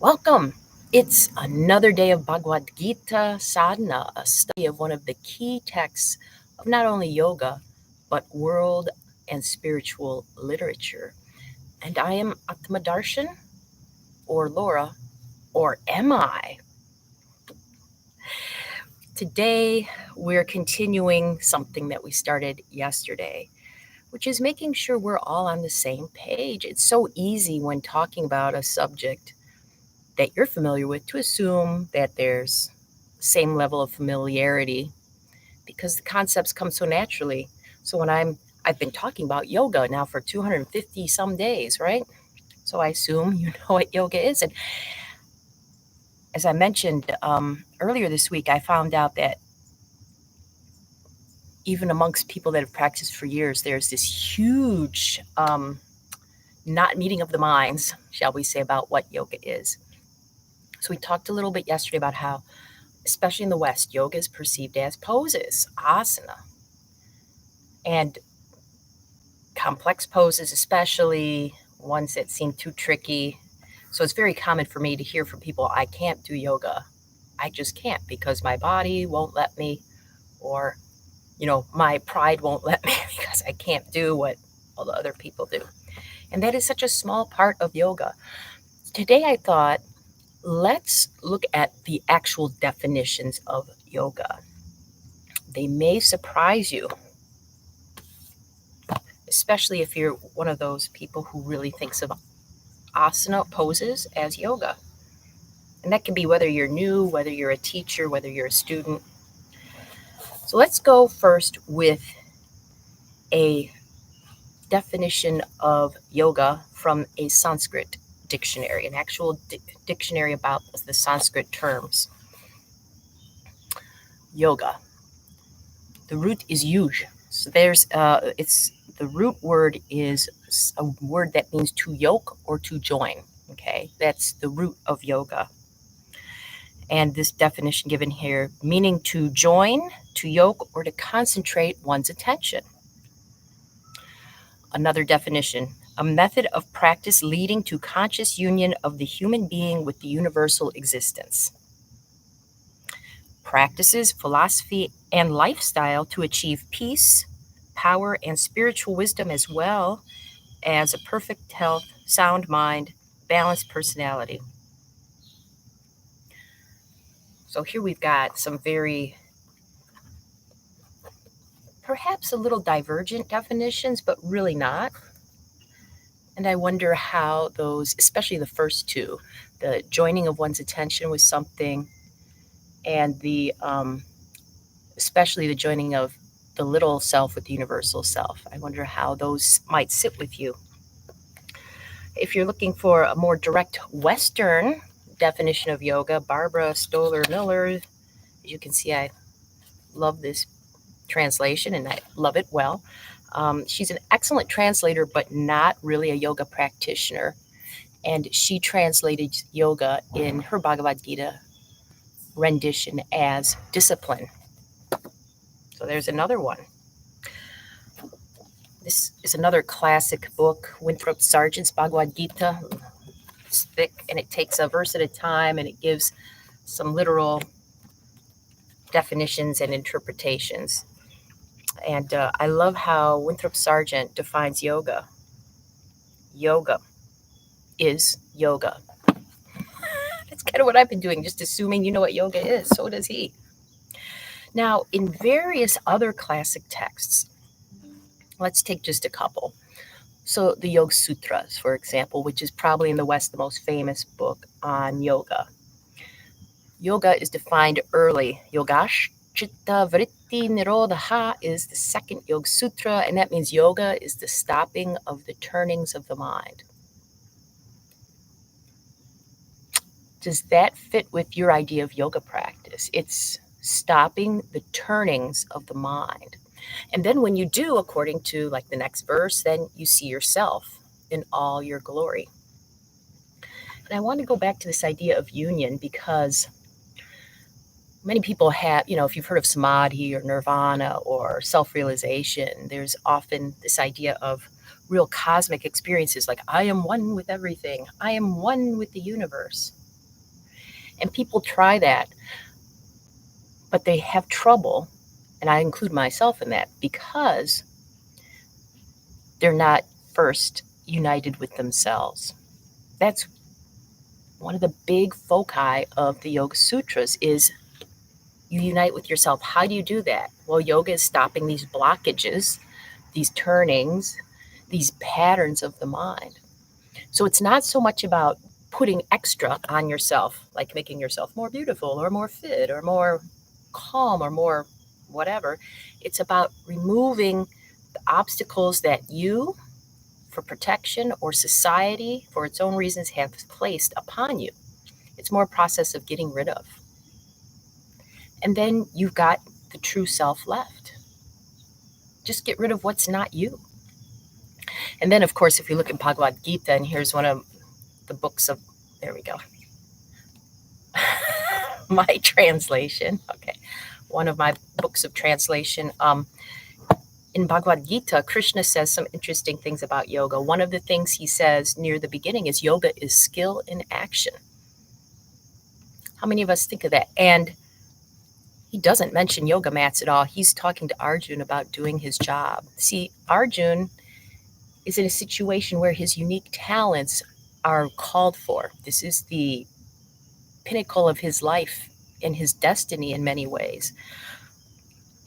Welcome. It's another day of Bhagavad Gita Sadhana, a study of one of the key texts of not only yoga, but world and spiritual literature. And I am Atmadarshan, or Laura, or am I? Today, we're continuing something that we started yesterday, which is making sure we're all on the same page. It's so easy when talking about a subject that you're familiar with to assume that there's same level of familiarity because the concepts come so naturally. So when I've been talking about yoga now for 250 some days, right? So I assume you know what yoga is. And as I mentioned earlier this week, I found out that even amongst people that have practiced for years, there's this huge not meeting of the minds, shall we say, about what yoga is. So we talked a little bit yesterday about how, especially in the West, yoga is perceived as poses, asana, and complex poses, especially ones that seem too tricky. So it's very common for me to hear from people, I can't do yoga. I just can't because my body won't let me, or, my pride won't let me because I can't do what all the other people do. And that is such a small part of yoga. Today I thought, let's look at the actual definitions of yoga. They may surprise you, especially if you're one of those people who really thinks of asana poses as yoga. And that can be whether you're new, whether you're a teacher, whether you're a student. So let's go first with a definition of yoga from a Sanskrit dictionary, an actual dictionary about the Sanskrit terms. Yoga. The root is yuj. So the root word is a word that means to yoke or to join. Okay, that's the root of yoga. And this definition given here, meaning to join, to yoke, or to concentrate one's attention. Another definition, a method of practice leading to conscious union of the human being with the universal existence. Practices, philosophy, and lifestyle to achieve peace, power, and spiritual wisdom, as well as a perfect health, sound mind, balanced personality. So here we've got some very, perhaps a little divergent definitions, but really not. And I wonder how those, especially the first two, the joining of one's attention with something, and the especially the joining of the little self with the universal self. I wonder how those might sit with you. If you're looking for a more direct Western definition of yoga, Barbara Stoller Miller, as you can see, I love this translation and I love it well. She's an excellent translator, but not really a yoga practitioner. And she translated yoga in her Bhagavad Gita rendition as discipline. So there's another one. This is another classic book, Winthrop Sargent's Bhagavad Gita. It's thick and it takes a verse at a time and it gives some literal definitions and interpretations. And I love how Winthrop Sargent defines yoga. Yoga is yoga. That's kind of what I've been doing, just assuming you know what yoga is. So does he. Now, in various other classic texts, let's take just a couple. So the Yoga Sutras, for example, which is probably in the West the most famous book on yoga. Yoga is defined early. Yogash Chitta Vritti Nirodha is the second Yoga Sutra, and that means yoga is the stopping of the turnings of the mind. Does that fit with your idea of yoga practice? It's stopping the turnings of the mind. And then when you do, according to like the next verse, then you see yourself in all your glory. And I want to go back to this idea of union because many people have, if you've heard of samadhi or nirvana or self-realization, there's often this idea of real cosmic experiences like I am one with everything. I am one with the universe. And people try that, but they have trouble, and I include myself in that, because they're not first united with themselves. That's one of the big foci of the Yoga Sutras is you unite with yourself. How do you do that? Well, yoga is stopping these blockages, these turnings, these patterns of the mind. So it's not so much about putting extra on yourself, like making yourself more beautiful or more fit or more calm or more whatever. It's about removing the obstacles that you, for protection, or society, for its own reasons, have placed upon you. It's more a process of getting rid of. And then you've got the true self left. Just get rid of what's not you. And then, of course, if you look at Bhagavad Gita, and here's one of the books of, there we go, my translation. Okay. One of my books of translation. In Bhagavad Gita, Krishna says some interesting things about yoga. One of the things he says near the beginning is yoga is skill in action. How many of us think of that? And he doesn't mention yoga mats at all. He's talking to Arjun about doing his job. See, Arjun is in a situation where his unique talents are called for. This is the pinnacle of his life and his destiny in many ways.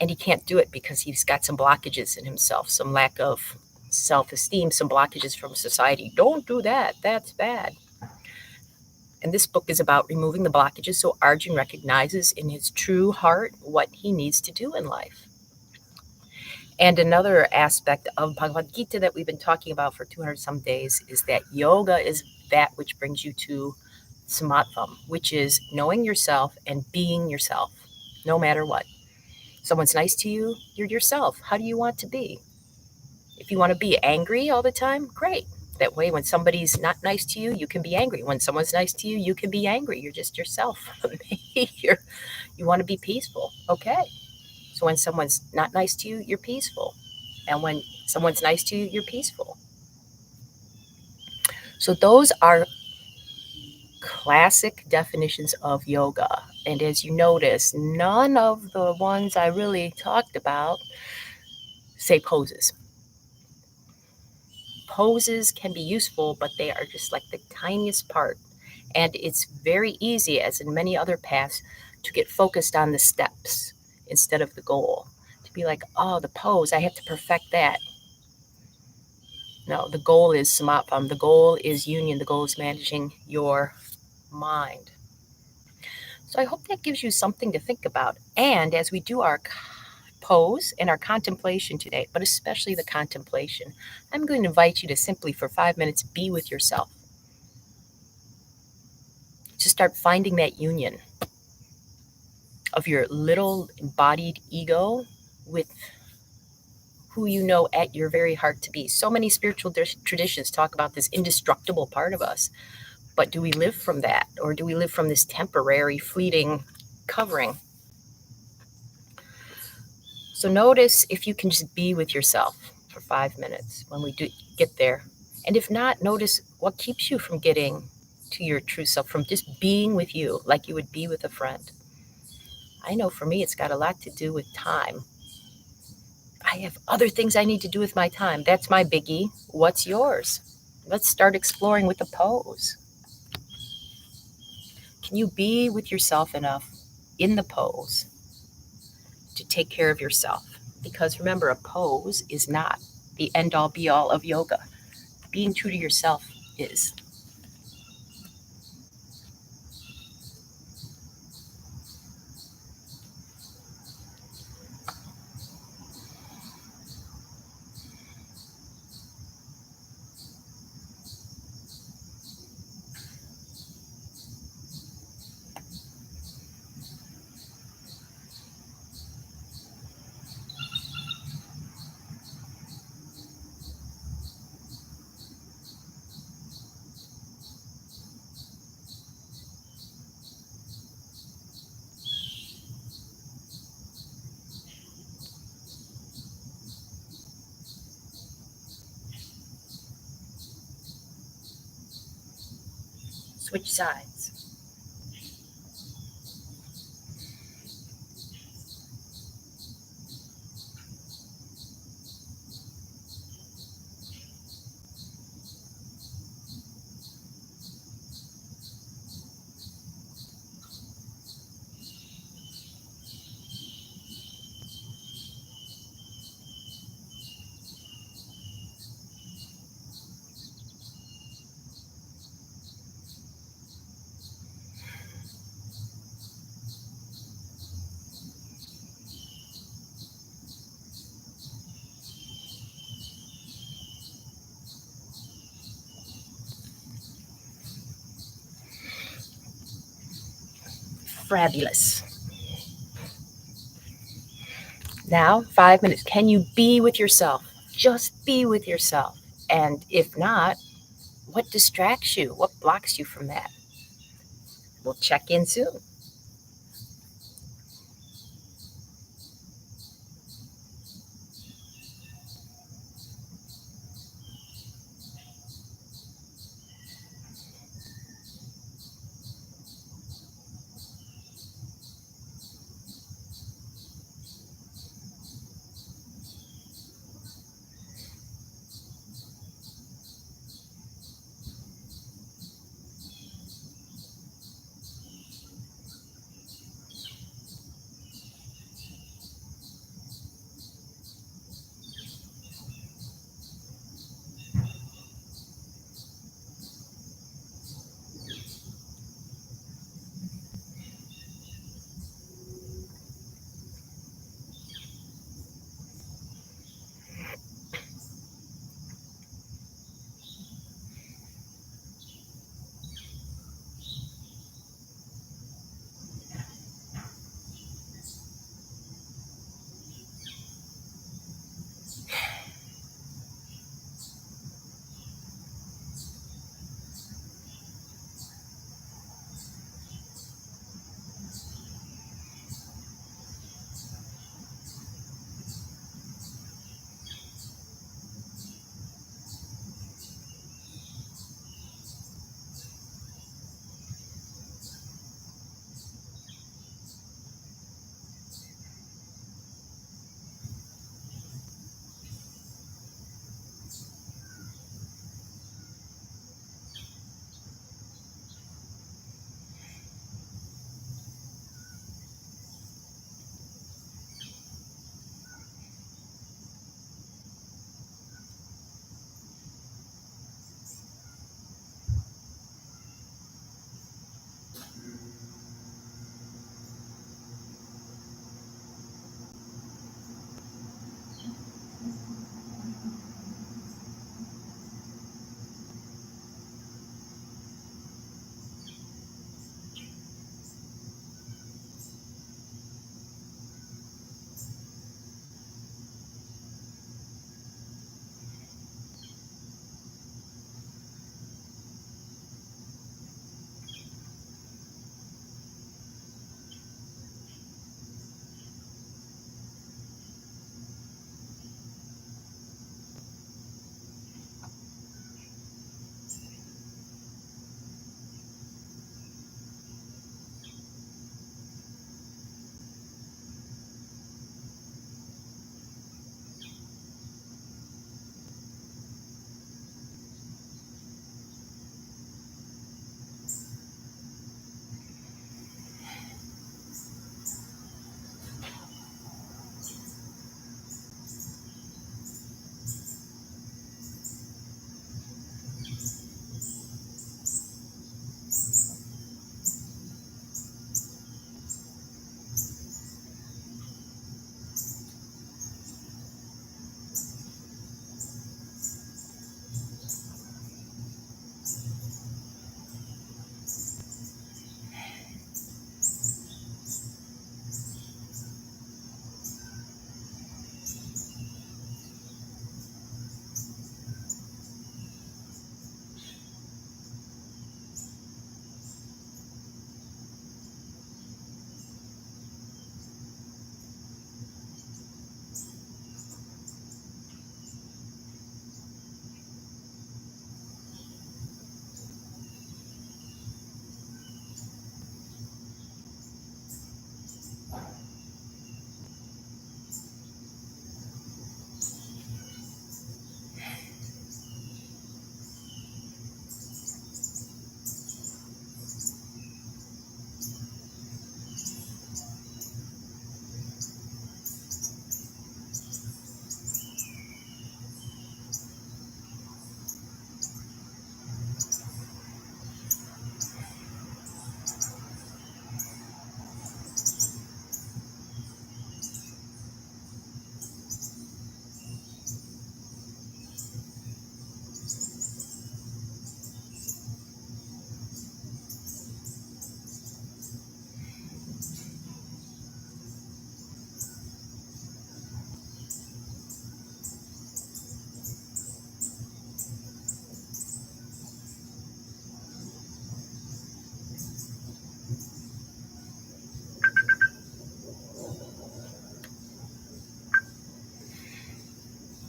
And he can't do it because he's got some blockages in himself, some lack of self-esteem, some blockages from society. Don't do that. That's bad. And this book is about removing the blockages so Arjun recognizes in his true heart what he needs to do in life. And another aspect of Bhagavad Gita that we've been talking about for 200 some days is that yoga is that which brings you to samatvam, which is knowing yourself and being yourself, no matter what. Someone's nice to you, you're yourself. How do you want to be? If you want to be angry all the time, great. That way, when somebody's not nice to you, you can be angry. When someone's nice to you, you can be angry. You're just yourself. You want to be peaceful. Okay. So when someone's not nice to you, you're peaceful. And when someone's nice to you, you're peaceful. So those are classic definitions of yoga. And as you notice, none of the ones I really talked about say poses. Poses can be useful, but they are just like the tiniest part. And it's very easy, as in many other paths, to get focused on the steps instead of the goal. To be like, oh, the pose, I have to perfect that. No, the goal is samatvam. The goal is union. The goal is managing your mind. So I hope that gives you something to think about. And as we do our pose and our contemplation today, but especially the contemplation, I'm going to invite you to simply for 5 minutes be with yourself. To start finding that union of your little embodied ego with who you know at your very heart to be. So many spiritual traditions talk about this indestructible part of us. But do we live from that? Or do we live from this temporary, fleeting covering? So notice if you can just be with yourself for 5 minutes when we do get there. And if not, notice what keeps you from getting to your true self, from just being with you like you would be with a friend. I know for me, it's got a lot to do with time. I have other things I need to do with my time. That's my biggie. What's yours? Let's start exploring with the pose. Can you be with yourself enough in the pose to take care of yourself? Because remember, a pose is not the end-all be-all of yoga. Being true to yourself is. Switch sides. Fabulous. Now, 5 minutes. Can you be with yourself? Just be with yourself. And if not, what distracts you? What blocks you from that? We'll check in soon.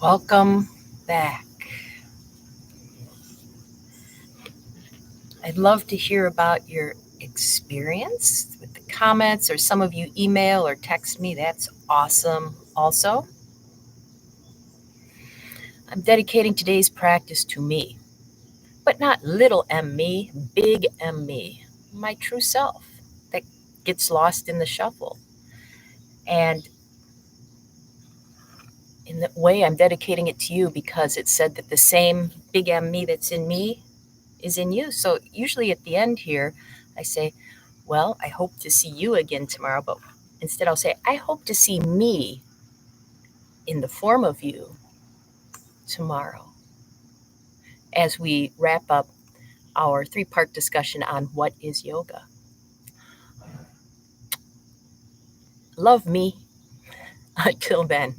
Welcome back. I'd love to hear about your experience with the comments, or some of you email or text me. That's awesome. Also, I'm dedicating today's practice to me, but not little m me, big M me, my true self that gets lost in the shuffle. And in that way, I'm dedicating it to you because it said that the same big M me that's in me is in you. So usually at the end here, I say, well, I hope to see you again tomorrow, but instead I'll say, I hope to see me in the form of you tomorrow, as we wrap up our 3-part discussion on what is yoga. Love me. Until then.